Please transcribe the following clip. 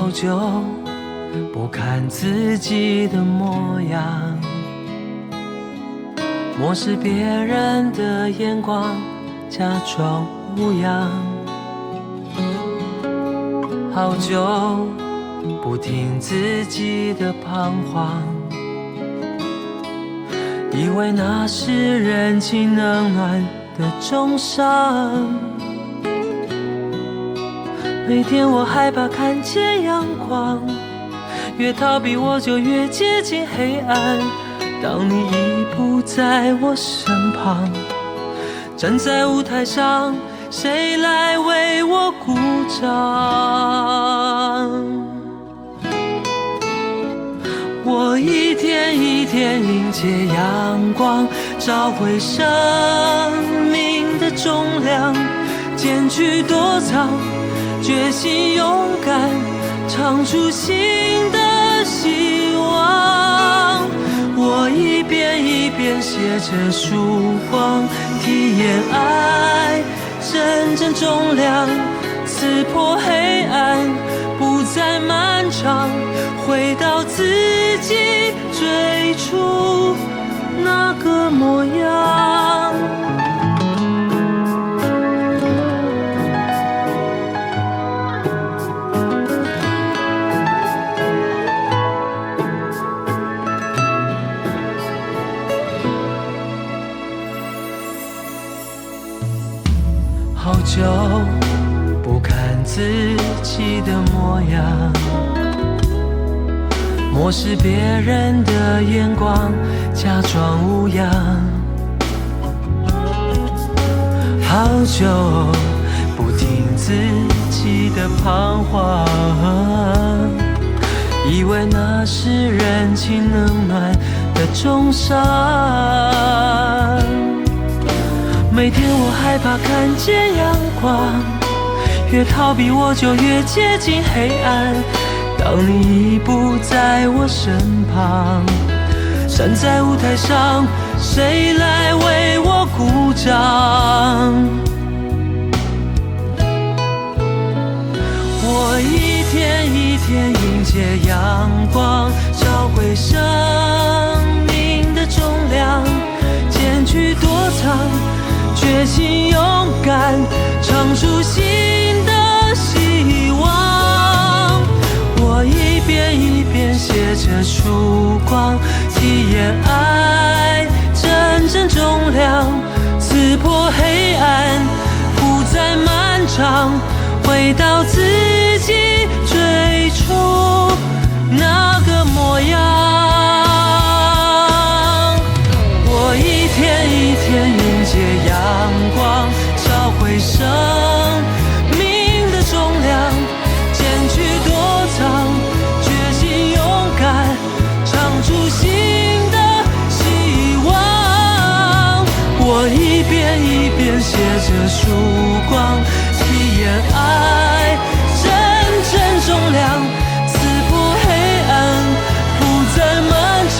好久不看自己的模样，漠视别人的眼光，假装无恙。好久不听自己的彷徨，以为那是人情冷暖的重伤。每天我害怕看见阳光，越逃避我就越接近黑暗。当你已不在我身旁，站在舞台上，谁来为我鼓掌？我一天一天迎接阳光，找回生命的重量，剪去躲藏，决心勇敢，唱出新的希望。我一遍一遍写着曙光，体验爱真正重量，刺破黑暗，不再漫长，回到自己最初那个模样。好久不看自己的模样，漠视别人的眼光，假装无恙。好久不听自己的彷徨，以为那是人情冷暖的重伤。每天我害怕看见阳光，越逃避我就越接近黑暗。当你已不在我身旁，站在舞台上，谁来为我鼓掌？我一天一天迎接阳光，找回生命的重量，剪去躲藏，决心勇敢，唱出新的希望。我一遍一遍写着曙光，体验爱真正重量，刺破黑暗，不再漫长，回到自己最初那个模样。我一天一天迎接阳光，找回生命的重量，剪去躲藏，决心勇敢，唱出新的希望。我一遍一遍写着曙光，体验爱真正重量，刺破黑暗，不再漫长，